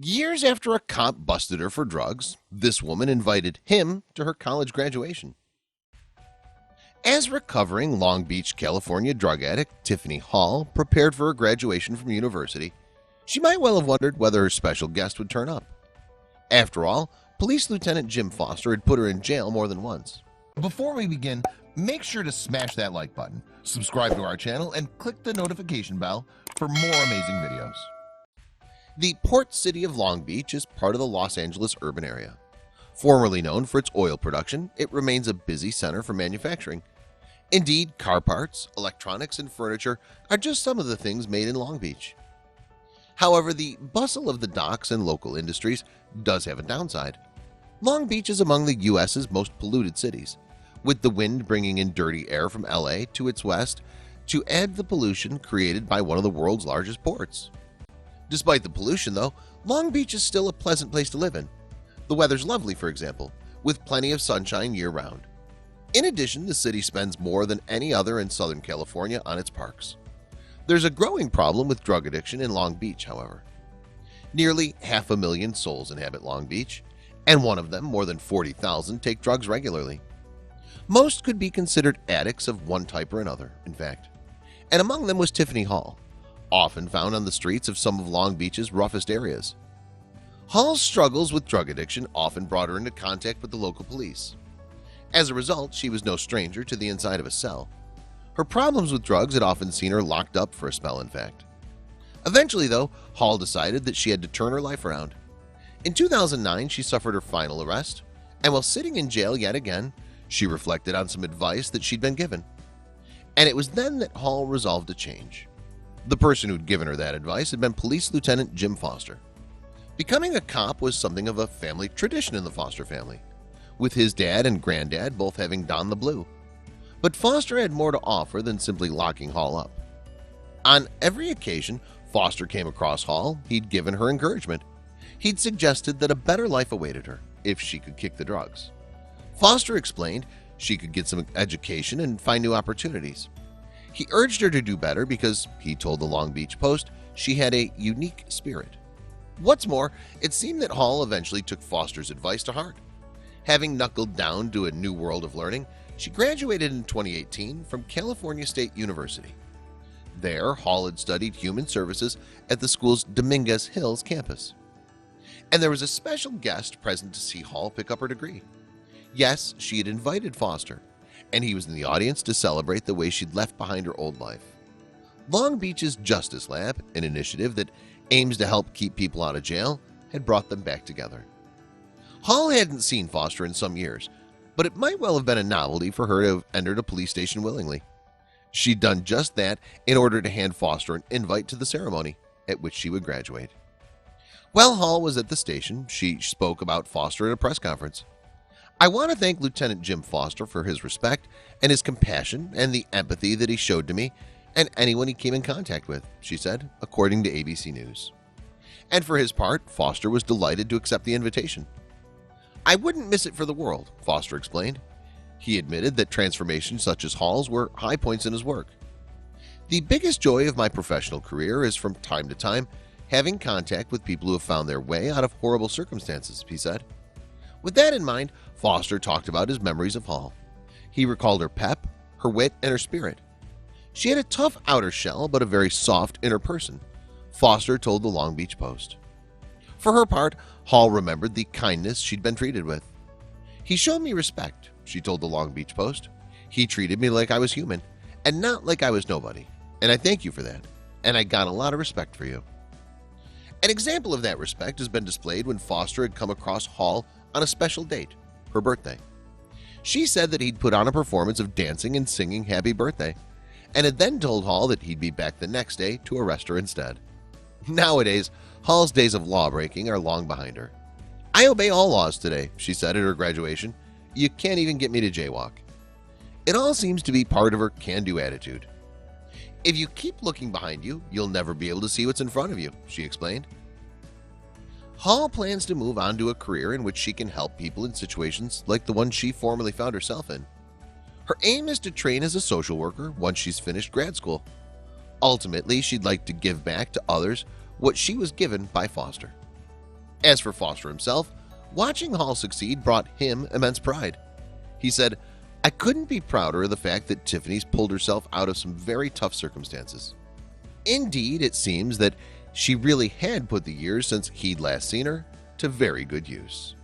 Years after a cop busted her for drugs, this woman invited him to her college graduation. As recovering Long Beach, California drug addict Tiffany Hall prepared for her graduation from university, she might well have wondered whether her special guest would turn up. After all, Police Lieutenant Jim Foster had put her in jail more than once. Before we begin, make sure to smash that like button, subscribe to our channel, and click the notification bell for more amazing videos. The port city of Long Beach is part of the Los Angeles urban area. Formerly known for its oil production, it remains a busy center for manufacturing. Indeed, car parts, electronics, and furniture are just some of the things made in Long Beach. However, the bustle of the docks and local industries does have a downside. Long Beach is among the U.S.'s most polluted cities, with the wind bringing in dirty air from LA to its west to add the pollution created by one of the world's largest ports. Despite the pollution, though, Long Beach is still a pleasant place to live in. The weather's lovely, for example, with plenty of sunshine year-round. In addition, the city spends more than any other in Southern California on its parks. There's a growing problem with drug addiction in Long Beach, however. Nearly 500,000 souls inhabit Long Beach, and one of them, more than 40,000, take drugs regularly. Most could be considered addicts of one type or another, in fact. And among them was Tiffany Hall, often found on the streets of some of Long Beach's roughest areas. Hall's struggles with drug addiction often brought her into contact with the local police. As a result, she was no stranger to the inside of a cell. Her problems with drugs had often seen her locked up for a spell, in fact. Eventually, though, Hall decided that she had to turn her life around. In 2009, she suffered her final arrest, and while sitting in jail yet again, she reflected on some advice that she'd been given. And it was then that Hall resolved to change. The person who'd given her that advice had been Police Lieutenant Jim Foster. Becoming a cop was something of a family tradition in the Foster family, with his dad and granddad both having donned the blue. But Foster had more to offer than simply locking Hall up. On every occasion Foster came across Hall, he'd given her encouragement. He'd suggested that a better life awaited her if she could kick the drugs. Foster explained she could get some education and find new opportunities. He urged her to do better because, he told the Long Beach Post, she had a unique spirit. What's more, it seemed that Hall eventually took Foster's advice to heart. Having knuckled down to a new world of learning, she graduated in 2018 from California State University. There, Hall had studied human services at the school's Dominguez Hills campus. And there was a special guest present to see Hall pick up her degree. Yes, she had invited Foster, and he was in the audience to celebrate the way she'd left behind her old life. Long Beach's Justice Lab, an initiative that aims to help keep people out of jail, had brought them back together. Hall hadn't seen Foster in some years, but it might well have been a novelty for her to have entered a police station willingly. She'd done just that in order to hand Foster an invite to the ceremony at which she would graduate. While Hall was at the station, she spoke about Foster at a press conference. "I want to thank Lieutenant Jim Foster for his respect and his compassion and the empathy that he showed to me and anyone he came in contact with," she said, according to ABC News. And for his part, Foster was delighted to accept the invitation. "I wouldn't miss it for the world," Foster explained. He admitted that transformations such as Hall's were high points in his work. "The biggest joy of my professional career is from time to time having contact with people who have found their way out of horrible circumstances," he said. With that in mind, Foster talked about his memories of Hall. He recalled her pep, her wit, and her spirit. She had a tough outer shell but a very soft inner person, Foster told the Long Beach Post. For her part, Hall remembered the kindness she'd been treated with. "He showed me respect," she told the Long Beach Post. "He treated me like I was human and not like I was nobody, and I thank you for that, and I got a lot of respect for you." An example of that respect has been displayed when Foster had come across Hall on a special date, her birthday. She said that he'd put on a performance of dancing and singing happy birthday, and had then told Hall that he'd be back the next day to arrest her instead. Nowadays, Hall's days of law-breaking are long behind her. "I obey all laws today," she said at her graduation. "You can't even get me to jaywalk." It all seems to be part of her can-do attitude. "If you keep looking behind you, you'll never be able to see what's in front of you," she explained. Hall plans to move on to a career in which she can help people in situations like the one she formerly found herself in. Her aim is to train as a social worker once she's finished grad school. Ultimately, she'd like to give back to others what she was given by Foster. As for Foster himself, watching Hall succeed brought him immense pride. He said, "I couldn't be prouder of the fact that Tiffany's pulled herself out of some very tough circumstances. Indeed, it seems that she really had put the years since he'd last seen her to very good use."